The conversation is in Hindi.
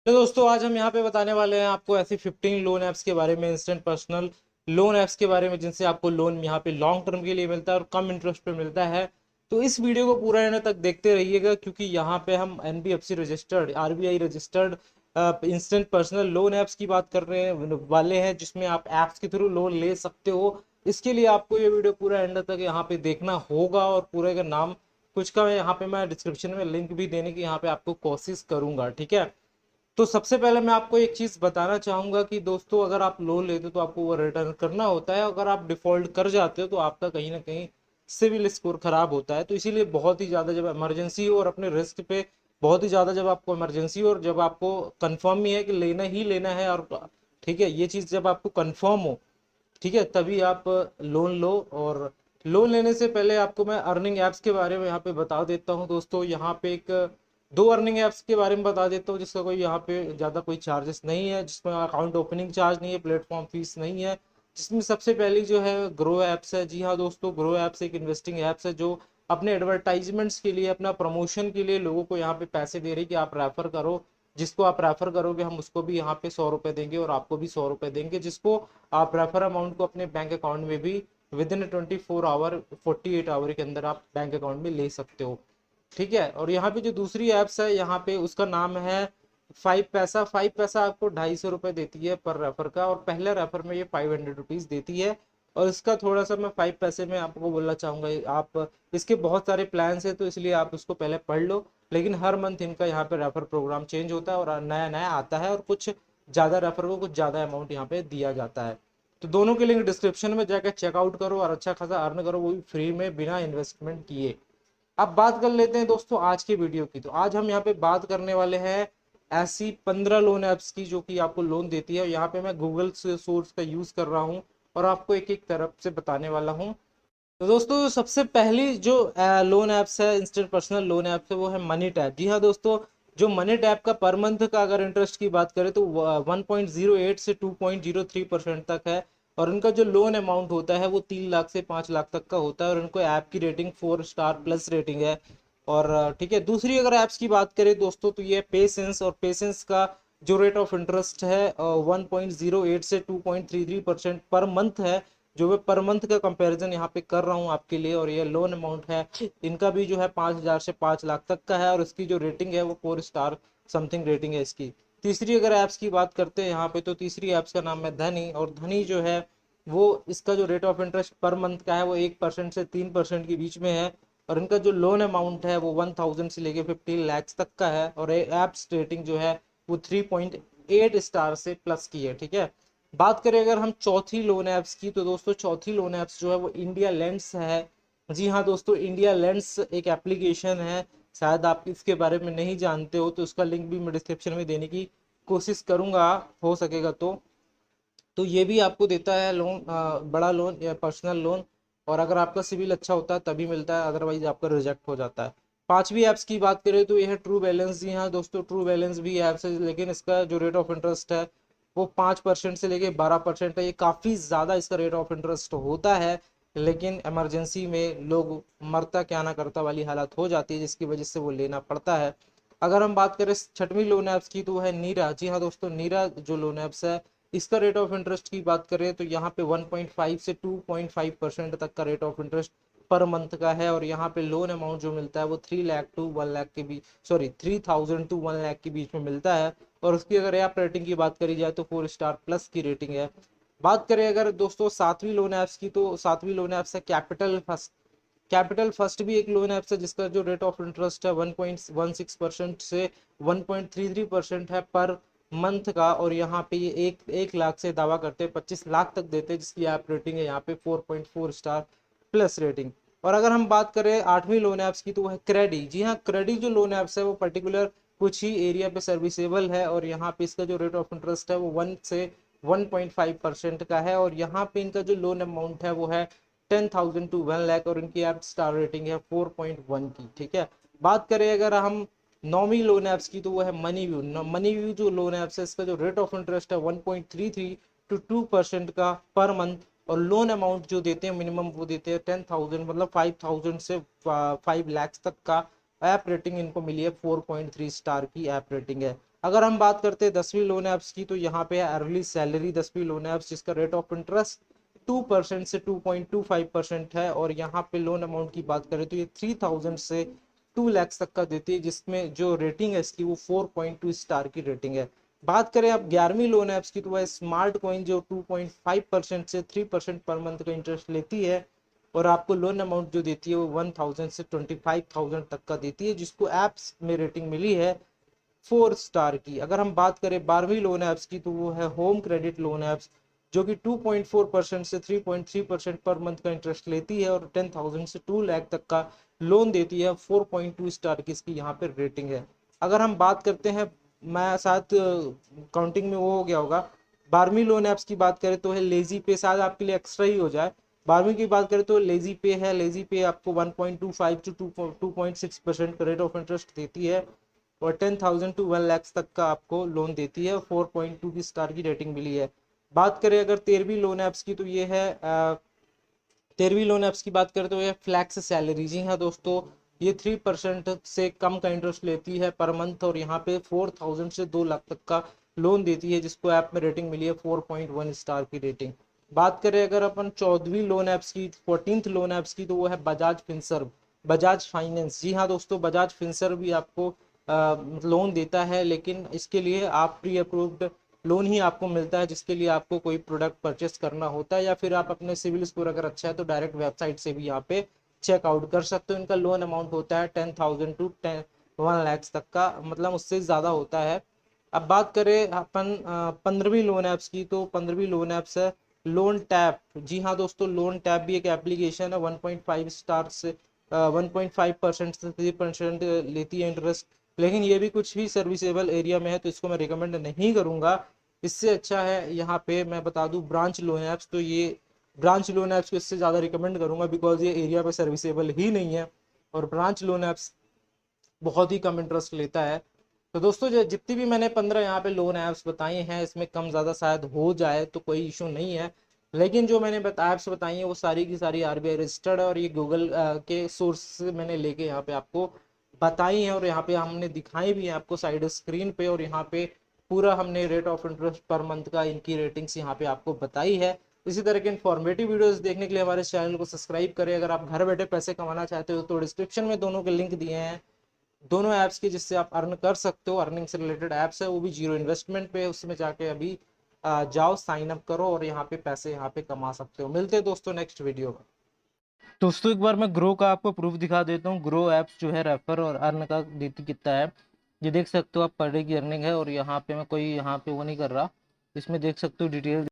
तो दोस्तों आज हम यहाँ पे बताने वाले हैं आपको ऐसी 15 लोन ऐप्स के बारे में, इंस्टेंट पर्सनल लोन ऐप्स के बारे में, जिनसे आपको लोन यहाँ पे लॉन्ग टर्म के लिए मिलता है और कम इंटरेस्ट पे मिलता है। तो इस वीडियो को पूरा एंड तक देखते रहिएगा, क्योंकि यहाँ पे हम NBFC registered, RBI registered instant personal loan apps की बात कर रहे हैं वाले हैं, जिसमें आप ऐप्स के थ्रू लोन ले सकते हो। इसके लिए आपको ये वीडियो पूरा एंड तक यहाँ पे देखना होगा, और पूरे का नाम कुछ का यहाँ पे मैं डिस्क्रिप्शन में लिंक भी देने की यहाँ पे आपको कोशिश करूंगा, ठीक है। तो सबसे पहले मैं आपको एक चीज बताना चाहूंगा कि दोस्तों, अगर आप लोन लेते हो तो आपको वो रिटर्न करना होता है। अगर आप डिफॉल्ट कर जाते हो तो आपका कहीं ना कहीं सिविल स्कोर खराब होता है। तो इसीलिए बहुत ही ज्यादा जब इमरजेंसी हो और अपने रिस्क पे बहुत ही ज्यादा जब आपको इमरजेंसी हो और जब आपको कंफर्म ही है कि लेना ही लेना है, और ठीक है, ये चीज जब आपको कंफर्म हो, ठीक है, तभी आप लोन लो। और लोन लेने से पहले आपको मैं अर्निंग एप्स के बारे में यहाँ पे बता देता हूँ दोस्तों। यहाँ पे एक दो अर्निंग एप्स के बारे में बता देता हूँ, जिसका कोई यहाँ पे ज़्यादा कोई चार्जेस नहीं है, जिसमें अकाउंट ओपनिंग चार्ज नहीं है, प्लेटफॉर्म फीस नहीं है। जिसमें सबसे पहली जो है ग्रो एप्स है। जी हाँ दोस्तों, ग्रो एप्स एक इन्वेस्टिंग एप्स है जो अपने एडवर्टाइजमेंट्स के लिए, अपना प्रमोशन के लिए लोगों को यहाँ पे पैसे दे रही है कि आप रेफर करो। जिसको आप रेफर करोगे हम उसको भी यहाँ पे 100 रुपए देंगे और आपको भी 100 रुपए देंगे, जिसको आप रेफर अमाउंट को अपने बैंक अकाउंट में भी विद इन 24 आवर 48 आवर के अंदर आप बैंक अकाउंट में ले सकते हो, ठीक है। और यहाँ पे जो दूसरी एप्स है, यहाँ पे उसका नाम है 5 पैसा। 5 पैसा आपको 250 रुपये देती है पर रेफर का, और पहले रेफर में ये 500 रुपीज देती है। और इसका थोड़ा सा मैं 5 पैसे में आपको बोलना चाहूंगा, आप इसके बहुत सारे प्लान्स है, तो इसलिए आप उसको पहले पढ़ लो। लेकिन हर मंथ इनका यहाँ पे रेफर प्रोग्राम चेंज होता है और नया नया आता है, और कुछ ज्यादा रेफर को कुछ ज्यादा अमाउंट यहाँ पे दिया जाता है। तो दोनों के लिंक डिस्क्रिप्शन में जाकर चेकआउट करो और अच्छा खासा अर्न करो, वो भी फ्री में बिना इन्वेस्टमेंट किए। अब बात कर लेते हैं दोस्तों आज की वीडियो की। तो आज हम यहाँ पे बात करने वाले हैं ऐसी 15 लोन ऐप्स की जो कि आपको लोन देती है। यहाँ पे मैं गूगल से सोर्स का यूज कर रहा हूँ और आपको एक एक तरफ से बताने वाला हूँ। तो दोस्तों, सबसे पहली जो लोन ऐप्स है, इंस्टेंट पर्सनल लोन ऐप्स है, वो है मनी टैप। जी हाँ दोस्तों, जो मनी टैप का पर मंथ का अगर इंटरेस्ट की बात करें तो 1.08 से 2.03% तक है। और इनका जो लोन अमाउंट होता है वो 3 लाख से 5 लाख तक का होता है, और इनको ऐप की रेटिंग 4 स्टार प्लस रेटिंग है। और ठीक है, दूसरी अगर ऐप्स की बात करें दोस्तों तो ये पेसेंस। और पेसेंस का जो रेट ऑफ इंटरेस्ट है 1.08 से 2.33% पर मंथ है, जो मैं पर मंथ का कंपैरिजन यहाँ पे कर रहा हूँ आपके लिए। और ये लोन अमाउंट है इनका भी जो है 5,000 से 5 लाख तक का है, और इसकी जो रेटिंग है वो 4 स्टार समथिंग रेटिंग है इसकी। तीसरी अगर ऐप्स की बात करते हैं यहाँ पे, तो तीसरी ऐप्स का नाम है धनी। और धनी जो है वो, इसका जो rate of interest per month का है वो 1% से 3% के बीच में है। और इनका जो लोन अमाउंट है वो 1,000 से लेके 15 लाख तक का है। और एप्स रेटिंग जो है वो 3.8 स्टार से प्लस की है, ठीक है। बात करें अगर हम चौथी लोन ऐप्स की, तो दोस्तों चौथी लोन ऐप्स जो है वो इंडिया लेंड्स है। जी हाँ दोस्तों, इंडिया लेंड्स एक एप्लीकेशन है। शायद आप इसके बारे में नहीं जानते हो, तो उसका लिंक भी मैं डिस्क्रिप्शन में देने की कोशिश करूंगा, हो सकेगा तो ये भी आपको देता है लोन, बड़ा लोन या पर्सनल लोन। और अगर आपका सिविल अच्छा होता है तभी मिलता है, अदरवाइज आपका रिजेक्ट हो जाता है। पांचवी ऐप्स की बात करें तो ये है ट्रू बैलेंस। जी हाँ दोस्तों, ट्रू बैलेंस भी ऐप्स है, लेकिन इसका जो रेट ऑफ इंटरेस्ट है वो 5% से लेके 12% है। ये काफ़ी ज़्यादा इसका रेट ऑफ इंटरेस्ट होता है, लेकिन इमरजेंसी में लोग मरता क्या ना करता वाली हालत हो जाती है, जिसकी वजह से वो लेना पड़ता है। अगर हम बात करें छठवीं लोन ऐप्स की, तो वो है नीरा। जी हाँ दोस्तों, नीरा जो लोन ऐप्स है, इसका रेट ऑफ इंटरेस्ट की बात करें तो यहाँ पे 1.5 से 2.5% तक का rate of interest per month का है। और यहाँ पे लोन अमाउंट जो मिलता है वो 3 लाख टू 1 लाख के बीच, सॉरी 3,000 टू 1 लाख के बीच में मिलता है। और उसकी अगर ऐप रेटिंग की बात करी जाए तो 4 स्टार प्लस की रेटिंग है। बात करें अगर दोस्तों सातवीं लोन ऐप्स की, तो सातवीं लोन ऐप्स है कैपिटल फर्स्ट। कैपिटल फर्स्ट भी एक लोन ऐप्स है, जिसका जो रेट ऑफ इंटरेस्ट है 1.16% से 1.33% है पर मंथ का। और यहाँ पे ये 1 लाख से दावा करते हैं 25 लाख तक देते हैं, जिसकी ऐप रेटिंग है यहाँ पे 4.4 स्टार प्लस रेटिंग। और अगर हम बात करें आठवीं लोन ऐप्स की, तो वो है क्रेडी। जी हाँ, क्रेडी जो लोन ऐप्स है वो पर्टिकुलर कुछ ही एरिया पे सर्विसेबल है। और यहाँ पे इसका जो रेट ऑफ इंटरेस्ट है वो 1 से 1.5% का है। और यहाँ पे इनका जो लोन अमाउंट है वो है 10,000 टू 1 लाख, और इनकी ऐप स्टार रेटिंग है 4.1 की, ठीक है। बात करें अगर हम नौवीं लोन ऐप्स की, तो वो है मनी व्यू। मनी व्यू जो लोन ऐप्स है, इसका जो रेट ऑफ इंटरेस्ट है 1.33 टू 2% का पर मंथ। और लोन अमाउंट जो देते हैं मिनिमम वो देते हैं 10,000, मतलब 5,000 से 5 लाख तक का। ऐप रेटिंग इनको मिली है 4.3 स्टार की ऐप रेटिंग है। अगर हम बात करते हैं 10वीं लोन ऐप्स की, तो यहाँ पे है अर्ली सैलरी 10वीं लोन ऐप्स, जिसका रेट ऑफ इंटरेस्ट 2% से 2.25% है। और यहाँ पे लोन अमाउंट की बात करें तो ये 3000 से 2 लाख तक का देती है, जिसमें जो रेटिंग है इसकी वो 4.2 स्टार की रेटिंग है। बात करें अब 11वीं लोन ऐप्स की, तो वह स्मार्ट कॉइन जो 2.5% से 3% पर मंथ का इंटरेस्ट लेती है, और आपको लोन अमाउंट जो देती है वो 1000 से 25,000 तक का देती है, जिसको ऐप्स में रेटिंग मिली है 4 स्टार की। अगर हम बात करें 12वीं लोन ऐप्स की, तो वो है होम क्रेडिट लोन ऐप्स, जो कि 2.4% से 3.3% पर मंथ का इंटरेस्ट लेती है, और 10,000 से 2 लाख तक का लोन देती है। 4.2 स्टार की इसकी यहाँ पे रेटिंग है। अगर हम बात करते हैं, मैं साथ काउंटिंग में वो हो गया होगा, 12वीं लोन ऐप्स की बात करें तो है लेजी पे, शायद आपके लिए एक्स्ट्रा ही हो जाए। 12वीं की बात करें तो लेजी पे है। लेजी पे आपको 1.25 टू 2.6% का रेट ऑफ इंटरेस्ट देती है, और 10,000 टू 1 लाख तक का आपको लोन देती है। 4.2 की स्टार की रेटिंग मिली है। बात करें अगर 13वीं लोन ऐप्स की, तो ये है 13वीं लोन ऐप्स की बात करें तो ये फ्लैक्स सैलरी। जी हाँ दोस्तों, ये 3% से कम का इंटरेस्ट लेती है पर मंथ, और यहाँ पे 4,000 से 2 लाख तक का लोन देती है, जिसको ऐप में रेटिंग मिली है 4.1 स्टार की रेटिंग। बात करें अगर अपन 14वीं लोन ऐप्स की, 14th लोन ऐप्स की, तो वो है बजाज फिनसर्व, बजाज फाइनेंस। जी हाँ दोस्तों, बजाज फिनसर्व भी आपको लोन देता है, लेकिन इसके लिए आप प्री अप्रूव्ड लोन ही आपको मिलता है, जिसके लिए आपको कोई प्रोडक्ट परचेस करना होता है, या फिर आप अपने सिविल स्कोर अगर अच्छा है तो डायरेक्ट वेबसाइट से भी यहाँ पे चेकआउट कर सकते हो। इनका लोन अमाउंट होता है 10,000 टू 1 लाख तक का, मतलब उससे ज़्यादा होता है। अब बात करें अपन 15वीं लोन ऐप्स की, तो 15वीं लोन ऐप्स है लोन टैप। जी हाँ दोस्तों, लोन टैप भी एक एप्लीकेशन है। 1.5 स्टार से 1.5% से 3% लेती है इंटरेस्ट, लेकिन ये भी कुछ ही सर्विसेबल एरिया में है, तो इसको मैं रिकमेंड नहीं करूंगा। इससे अच्छा है यहाँ पे मैं बता दूं ब्रांच लोन ऐप्स, तो ये ब्रांच लोन ऐप्स को इससे ज़्यादा रिकमेंड करूंगा, बिकॉज ये एरिया पे सर्विसेबल ही नहीं है, और ब्रांच लोन ऐप्स बहुत ही कम इंटरेस्ट लेता है। तो दोस्तों, जो जितनी भी मैंने 15 यहाँ पे लोन ऐप्स बताई हैं, इसमें कम ज़्यादा शायद हो जाए तो कोई इशू नहीं है, लेकिन जो मैंने ऐप्स बताई हैं वो सारी की सारी आरबीआई रजिस्टर्ड है, और ये गूगल के सोर्स से मैंने लेके यहाँ पे आपको बताई हैं, और यहाँ पे हमने दिखाई भी है आपको साइड स्क्रीन पे, और यहाँ पे पूरा हमने rate of interest per month का इनकी रेटिंग्स यहाँ पे आपको बताई है। इसी तरह के इन्फॉर्मेटिव वीडियोस देखने के लिए हमारे चैनल को सब्सक्राइब करें। अगर आप घर बैठे पैसे कमाना चाहते हो तो डिस्क्रिप्शन में दोनों के लिंक दिए हैं, दोनों ऐप्स की, जिससे आप अर्न कर सकते हो। अर्निंग से रिलेटेड ऐप्स है, वो भी जीरो इन्वेस्टमेंट पे, उसमें जाके अभी जाओ, साइन अप करो, और यहाँ पे पैसे यहाँ पे कमा सकते हो। मिलते हैं दोस्तों नेक्स्ट वीडियो में। दोस्तों, एक बार मैं ग्रो का आपको प्रूफ दिखा देता हूँ। ग्रो ऐप्स जो है रेफर और अर्न का देती कितना है, ये देख सकते हो आप, पर डे की अर्निंग है, और यहाँ पे मैं कोई यहाँ पे वो नहीं कर रहा, इसमें देख सकते हो डिटेल